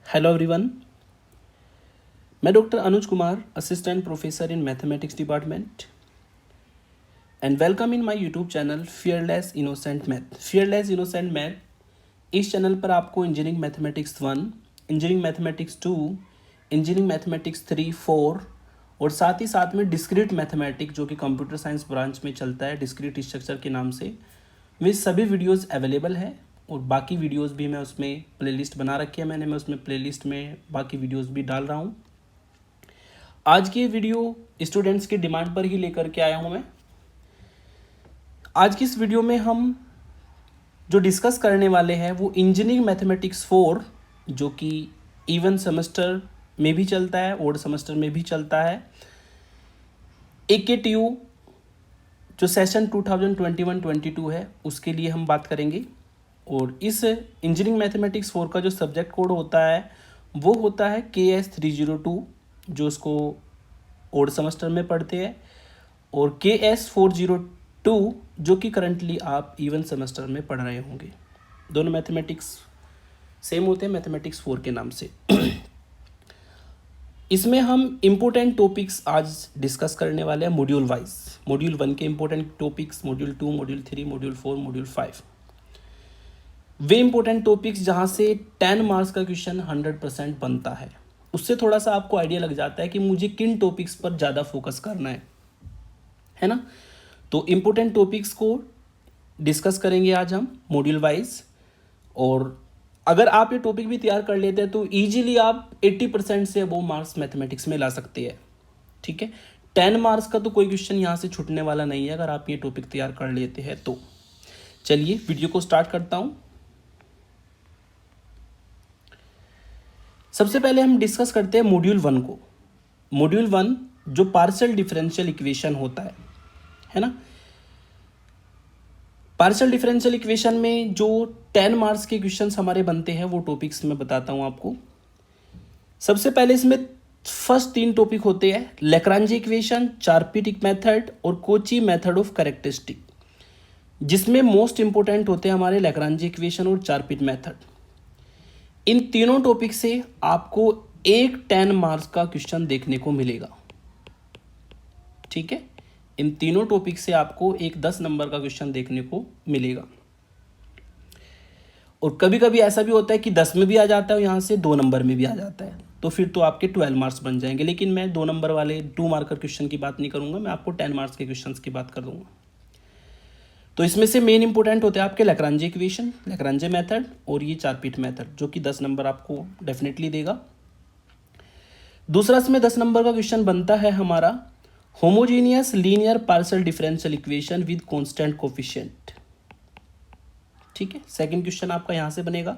Hello everyone, मैं doctor Anuj Kumar, assistant professor in mathematics department and welcome in my YouTube channel fearless innocent math. Fearless innocent math इस channel पर आपको engineering mathematics 1, engineering mathematics 2, engineering mathematics 3, 4 और साथ ही साथ में discrete mathematics जो कि कंप्यूटर साइंस ब्रांच में चलता है डिस्क्रीट स्ट्रक्चर के नाम से, वे सभी वीडियोज़ अवेलेबल है। और बाकी वीडियोज़ भी मैं उसमें प्लेलिस्ट बना रखी है मैं उसमें प्लेलिस्ट में बाकी वीडियोज़ भी डाल रहा हूँ। आज की वीडियो स्टूडेंट्स की डिमांड पर ही लेकर के आया हूँ मैं। आज की इस वीडियो में हम जो डिस्कस करने वाले हैं वो इंजीनियरिंग मैथमेटिक्स 4 जो कि इवन सेमेस्टर में भी चलता है, ओड सेमेस्टर में भी चलता है, AKTU जो सेशन 2021-22 है उसके लिए हम बात करेंगे। और इस इंजीनियरिंग मैथमेटिक्स 4 का जो सब्जेक्ट कोड होता है वो होता है KS302 जो उसको ओड सेमेस्टर में पढ़ते हैं, और KS402 जो कि करंटली आप इवन सेमेस्टर में पढ़ रहे होंगे। दोनों मैथमेटिक्स सेम होते हैं मैथमेटिक्स 4 के नाम से। इसमें हम इम्पोर्टेंट टॉपिक्स आज डिस्कस करने वाले हैं मॉड्यूल वाइज। मॉड्यूल 1 के important topics, module 2, module 3, module 4, module 5, वे इम्पोर्टेंट टॉपिक्स जहाँ से 10 मार्क्स का क्वेश्चन 100% बनता है। उससे थोड़ा सा आपको आइडिया लग जाता है कि मुझे किन टॉपिक्स पर ज़्यादा फोकस करना है ना। तो इम्पोर्टेंट टॉपिक्स को डिस्कस करेंगे आज हम मॉड्यूल वाइज। और अगर आप ये टॉपिक भी तैयार कर लेते हैं तो इजीली आप 80% से अबव मार्क्स मैथमेटिक्स में ला सकते हैं। ठीक है, 10 मार्क्स का तो कोई क्वेश्चन यहाँ से छूटने वाला नहीं है अगर आप ये टॉपिक तैयार कर लेते हैं तो। चलिए वीडियो को स्टार्ट करता हूँ। सबसे पहले हम डिस्कस करते हैं मॉड्यूल 1 को। मॉड्यूल 1 जो पार्शियल डिफरेंशियल इक्वेशन होता है ना। पार्शियल डिफरेंशियल इक्वेशन में जो 10 मार्क्स के क्वेश्चंस हमारे बनते हैं वो टॉपिक्स मैं बताता हूं आपको। सबसे पहले इसमें फर्स्ट 3 टॉपिक होते हैं, लैग्रांज इक्वेशन, चारपीटिक मेथड और कोची मेथड ऑफ कैरेक्टरिस्टिक, जिसमें मोस्ट इंपोर्टेंट होते हैं हमारे लैग्रांज इक्वेशन और चारपीट मेथड। इन तीनों टॉपिक से आपको एक 10 मार्क्स का क्वेश्चन देखने को मिलेगा। ठीक है, इन तीनों टॉपिक से आपको एक 10 नंबर का क्वेश्चन देखने को मिलेगा। और कभी कभी ऐसा भी होता है कि 10 में भी आ जाता है, यहाँ से 2 नंबर में भी आ जाता है, तो फिर तो आपके 12 मार्क्स बन जाएंगे। लेकिन मैं 2 नंबर वाले 2 मार्कर क्वेश्चन की बात नहीं करूंगा, मैं आपको 10 मार्क्स के क्वेश्चन की बात कर दूंगा। तो इसमें से मेन इंपोर्टेंट होते हैं आपके लैग्रांज इक्वेशन, लैग्रांज मेथड और ये चारपीट मेथड जो कि 10 नंबर आपको डेफिनेटली देगा। दूसरा इसमें 10 नंबर का क्वेश्चन बनता है हमारा homogeneous linear partial differential equation with constant coefficient. ठीक है, सेकंड क्वेश्चन आपका यहां से बनेगा।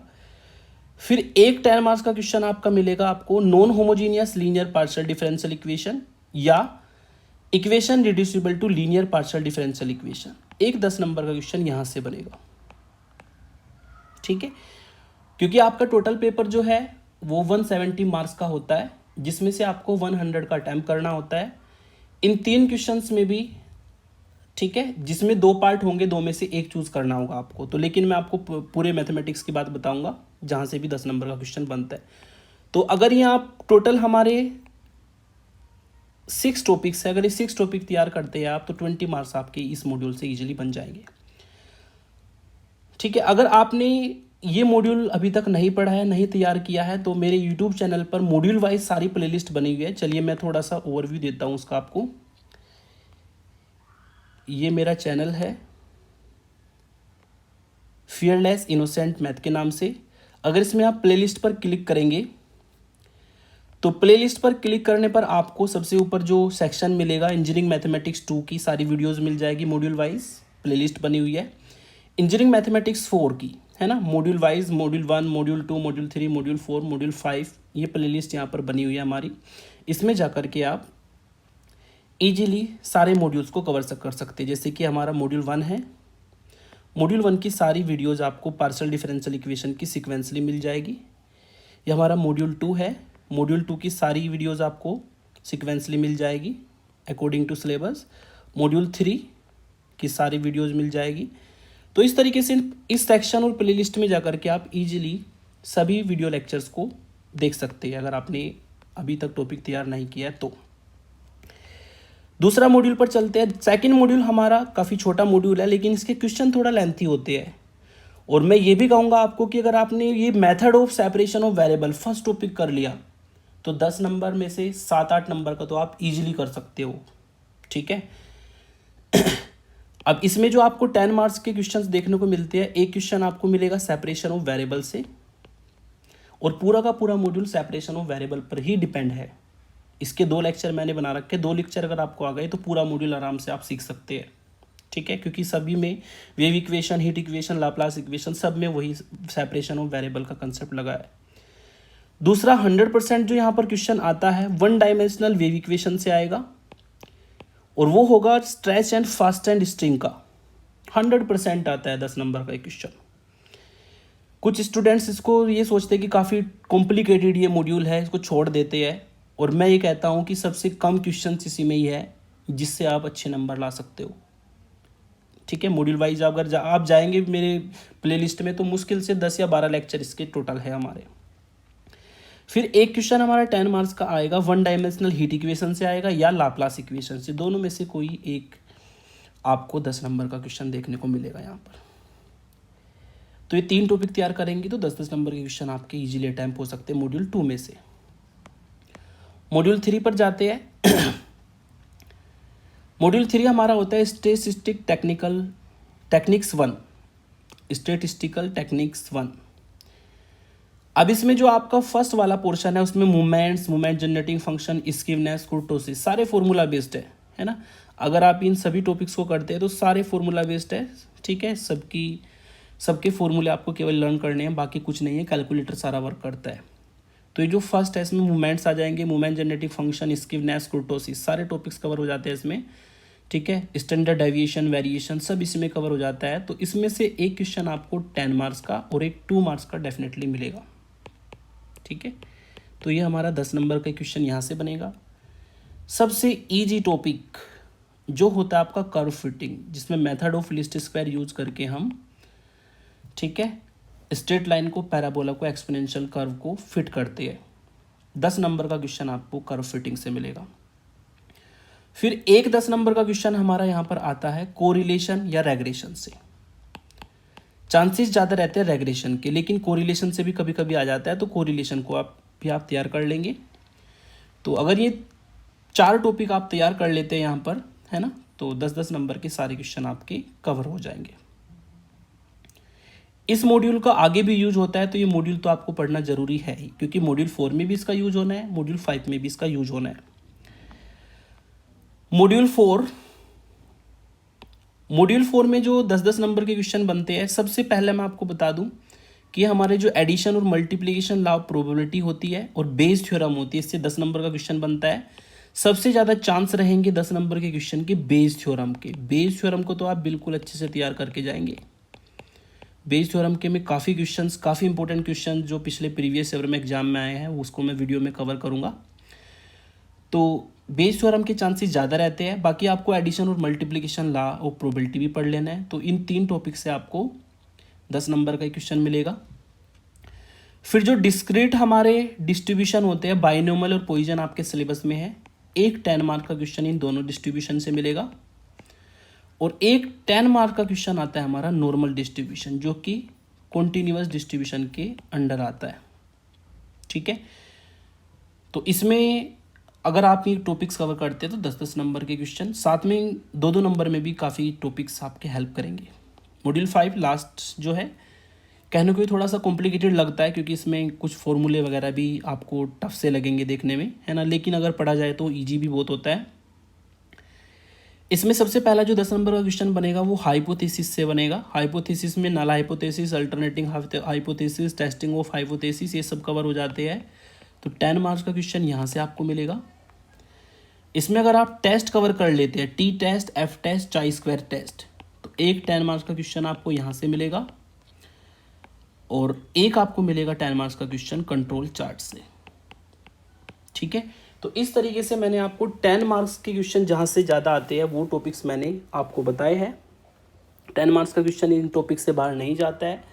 फिर एक 10 मार्क्स का क्वेश्चन आपका मिलेगा आपको non homogeneous linear partial differential equation या equation reducible to linear partial differential equation. एक 10 नंबर का क्वेश्चन यहां से बनेगा। ठीक है, क्योंकि आपका टोटल पेपर जो है वो 170 मार्क्स का होता है, जिसमें से आपको 100 का अटेम्प्ट करना होता है इन 3 क्वेश्चंस में भी। ठीक है, जिसमें 2 पार्ट होंगे, 2 में से एक चूज करना होगा आपको। तो लेकिन मैं आपको पूरे मैथमेटिक्स की बात बताऊंगा जहां से भी 10 नंबर का क्वेश्चन बनता है। तो अगर यहाँ आप टोटल हमारे 6 टॉपिक्स है, अगर ये 6 टॉपिक तैयार करते हैं आप तो 20 मार्क्स आपके इस मॉड्यूल से इजीली बन जाएंगे। ठीक है, अगर आपने ये मॉड्यूल अभी तक नहीं पढ़ा है, नहीं तैयार किया है, तो मेरे यूट्यूब चैनल पर मॉड्यूल वाइज सारी प्लेलिस्ट बनी हुई है। चलिए मैं थोड़ा सा ओवरव्यू देता हूँ उसका आपको। ये मेरा चैनल है फियरलेस इनोसेंट मैथ के नाम से। अगर इसमें आप प्लेलिस्ट पर क्लिक करेंगे तो प्लेलिस्ट पर क्लिक करने पर आपको सबसे ऊपर जो सेक्शन मिलेगा इंजीनियरिंग मैथमेटिक्स 2 की सारी वीडियोस मिल जाएगी। मॉड्यूल वाइज प्लेलिस्ट बनी हुई है। इंजीनियरिंग मैथमेटिक्स 4 की है ना, module wise module 1, module 2, module 3, module 4, module 5, ये प्लेलिस्ट यहाँ पर बनी हुई है हमारी। इसमें जाकर के आप इजीली सारे मॉड्यूल्स को कवर कर सकते हैं। जैसे कि हमारा मॉड्यूल 1 है, मॉड्यूल 1 की सारी वीडियोज़ आपको पार्शियल डिफरेंशियल इक्वेशन की सिक्वेंसली मिल जाएगी। ये हमारा मॉड्यूल 2 है, मॉड्यूल 2 की सारी वीडियोज़ आपको सिक्वेंसली मिल जाएगी अकॉर्डिंग टू सिलेबस। मॉड्यूल 3 की सारी वीडियोज़ मिल जाएगी। तो इस तरीके से इस सेक्शन और प्लेलिस्ट में जाकर के आप इजीली सभी वीडियो लेक्चर्स को देख सकते हैं अगर आपने अभी तक टॉपिक तैयार नहीं किया है तो। दूसरा मॉड्यूल पर चलते हैं। सेकंड मॉड्यूल हमारा काफ़ी छोटा मॉड्यूल है, लेकिन इसके क्वेश्चन थोड़ा लेंथी होते हैं। और मैं ये भी कहूँगा आपको कि अगर आपने ये method of separation of variable first topic कर लिया तो 10 नंबर में से 7-8 नंबर का तो आप इजीली कर सकते हो। ठीक है। अब इसमें जो आपको 10 मार्क्स के क्वेश्चंस देखने को मिलते हैं, एक क्वेश्चन आपको मिलेगा सेपरेशन ऑफ वेरिएबल से, और पूरा का पूरा मॉड्यूल सेपरेशन ऑफ वेरिएबल पर ही डिपेंड है। इसके 2 लेक्चर मैंने बना रखे, 2 लेक्चर अगर आपको आ गए तो पूरा मॉड्यूल आराम से आप सीख सकते हैं। ठीक है, क्योंकि सभी में wave equation, heat equation, Laplace equation, सब में वही सेपरेशन ऑफ वेरिएबल का कंसेप्ट लगा है। दूसरा 100% जो यहाँ पर क्वेश्चन आता है 1 डायमेंशनल वेव इक्वेशन से आएगा, और वो होगा stretch and fast and string का। 100% आता है 10 नंबर का एक क्वेश्चन। कुछ स्टूडेंट्स इसको ये सोचते हैं कि काफ़ी कॉम्प्लिकेटेड ये मॉड्यूल है, इसको छोड़ देते हैं, और मैं ये कहता हूँ कि सबसे कम क्वेश्चन इसी में ही है जिससे आप अच्छे नंबर ला सकते हो। ठीक है, मॉड्यूल वाइज अगर आप जाएंगे मेरे प्लेलिस्ट में तो मुश्किल से 10 या 12 लेक्चर इसके टोटल है हमारे। फिर एक क्वेश्चन हमारा 10 मार्क्स का आएगा 1 डायमेंशनल हीट इक्वेशन से आएगा या लाप्लास इक्वेशन से, दोनों में से कोई एक आपको 10 नंबर का क्वेश्चन देखने को मिलेगा यहाँ पर। तो ये 3 टॉपिक तैयार करेंगे तो 10-10 नंबर के क्वेश्चन आपके इजीली अटेम्प्ट हो सकते हैं मॉड्यूल 2 में से। मॉड्यूल 3 पर जाते हैं। मॉड्यूल 3 हमारा होता है स्टैटिस्टिकल टेक्निक्स 1। Statistical techniques 1। अब इसमें जो आपका फर्स्ट वाला पोर्शन है उसमें movements, movement generating function, skewness, kurtosis, सारे फॉर्मूला बेस्ड है ना। अगर आप इन सभी टॉपिक्स को करते हैं तो सारे फॉर्मूला बेस्ड है। ठीक है, सबके फॉर्मूले आपको केवल लर्न करने हैं, बाकी कुछ नहीं है, कैलकुलेटर सारा वर्क करता है। तो ये जो फर्स्ट है इसमें मूवमेंट्स आ जाएंगे, movement generative function, skewness, kurtosis, सारे टॉपिक्स कवर हो जाते हैं इसमें। ठीक है, स्टैंडर्ड डेविएशन, वेरिएशन, सब इसमें कवर हो जाता है। तो इसमें से एक क्वेश्चन आपको 10 मार्क्स का और एक 2 मार्क्स का डेफिनेटली मिलेगा। ठीक है, तो ये हमारा 10 नंबर का क्वेश्चन यहाँ से बनेगा। सबसे इजी टॉपिक जो होता है आपका कर्व फिटिंग, जिसमें method of least square use करके हम, ठीक है, स्ट्रेट लाइन को, पैराबोला को, एक्सपोनेंशियल कर्व को फिट करते हैं। 10 नंबर का क्वेश्चन आपको कर्व फिटिंग से मिलेगा। फिर एक 10 नंबर का क्वेश्चन हमारा यहाँ पर आता है कोरिलेशन या रेग्रेशन से। चांसेस ज़्यादा रहते हैं रेग्रेशन के, लेकिन कोरिलेशन से भी कभी कभी आ जाता है, तो कोरिलेशन को आप तैयार कर लेंगे। तो अगर ये 4 टॉपिक आप तैयार कर लेते हैं यहाँ पर, है ना, तो 10-10 नंबर के सारे क्वेश्चन आपके कवर हो जाएंगे। इस मॉड्यूल का आगे भी यूज होता है, तो ये मॉड्यूल तो आपको पढ़ना जरूरी है ही, क्योंकि मॉड्यूल 4 में भी इसका यूज होना है, मॉड्यूल 5 में भी इसका यूज होना है। मॉड्यूल 4 में जो 10-10 नंबर के क्वेश्चन बनते हैं, सबसे पहले मैं आपको बता दूं कि हमारे जो एडिशन और मल्टीप्लिकेशन लॉ ऑफ प्रोबेबिलिटी होती है और बेस थ्योरम होती है, इससे 10 नंबर का क्वेश्चन बनता है। सबसे ज़्यादा चांस रहेंगे 10 नंबर के क्वेश्चन के बेस थ्योरम के। बेस थ्योरम को तो आप बिल्कुल अच्छे से तैयार करके जाएंगे। बेस थ्योरम के में काफ़ी क्वेश्चंस, काफ़ी इंपॉर्टेंट क्वेश्चन जो पिछले प्रीवियस ईयर में एग्जाम में आए हैं, उसको मैं वीडियो में कवर करूँगा। तो बेस थ्योरम के चांसेस ज़्यादा रहते हैं। बाकी आपको एडिशन और मल्टीप्लिकेशन लॉ ऑफ प्रोबेबिलिटी भी पढ़ लेना है। तो इन 3 टॉपिक से आपको 10 नंबर का क्वेश्चन मिलेगा। फिर जो डिस्क्रीट हमारे डिस्ट्रीब्यूशन होते हैं, बाइनोमियल और पॉइजन आपके सिलेबस में है, एक 10 मार्क का क्वेश्चन इन दोनों डिस्ट्रीब्यूशन से मिलेगा, और एक 10 मार्क का क्वेश्चन आता है हमारा नॉर्मल डिस्ट्रीब्यूशन, जो कि कॉन्टिन्यूअस डिस्ट्रीब्यूशन के अंडर आता है। ठीक है, तो इसमें अगर आप ये टॉपिक्स कवर करते हैं तो 10-10 नंबर के क्वेश्चन, साथ में 2-2 नंबर में भी काफ़ी टॉपिक्स आपके हेल्प करेंगे। मॉड्यूल 5 लास्ट जो है, कहने को भी थोड़ा सा कॉम्प्लिकेटेड लगता है, क्योंकि इसमें कुछ फॉर्मूले वगैरह भी आपको टफ से लगेंगे देखने में, है ना, लेकिन अगर पढ़ा जाए तो ईजी भी बहुत होता है। इसमें सबसे पहला जो 10 नंबर का क्वेश्चन बनेगा वो हाइपोथेसिस से बनेगा। हाइपोथेसिस में null hypothesis, alternating hypothesis, testing of hypothesis, ये सब कवर हो जाते हैं। तो 10 मार्क्स का क्वेश्चन यहाँ से आपको मिलेगा। इसमें अगर आप टेस्ट कवर कर लेते हैं, टी टेस्ट, एफ टेस्ट, चाई स्क्वायर टेस्ट, तो एक 10 मार्क्स का क्वेश्चन आपको यहाँ से मिलेगा, और एक आपको मिलेगा 10 मार्क्स का क्वेश्चन कंट्रोल चार्ट से। ठीक है, तो इस तरीके से मैंने आपको 10 मार्क्स के क्वेश्चन जहाँ से ज़्यादा आते हैं वो टॉपिक्स मैंने आपको बताए हैं। 10 मार्क्स का क्वेश्चन इन टॉपिक से बाहर नहीं जाता है।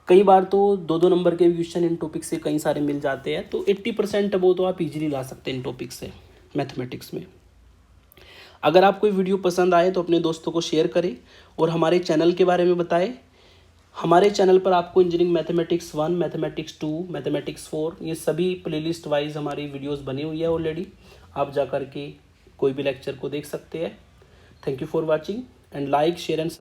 कई बार तो 2-2 नंबर के क्वेश्चन इन टॉपिक से कई सारे मिल जाते हैं, तो 80% वो तो आप इजीली ला सकते हैं इन टॉपिक से मैथमेटिक्स में। अगर आपको ये वीडियो पसंद आए तो अपने दोस्तों को शेयर करें और हमारे चैनल के बारे में बताएं। हमारे चैनल पर आपको इंजीनियरिंग मैथमेटिक्स 1, मैथमेटिक्स 2, मैथमेटिक्स 4 ये सभी प्लेलिस्ट वाइज हमारी वीडियोस बनी हुई है ऑलरेडी। आप जा कर के कोई भी लेक्चर को देख सकते हैं। Thank you for watching and like share and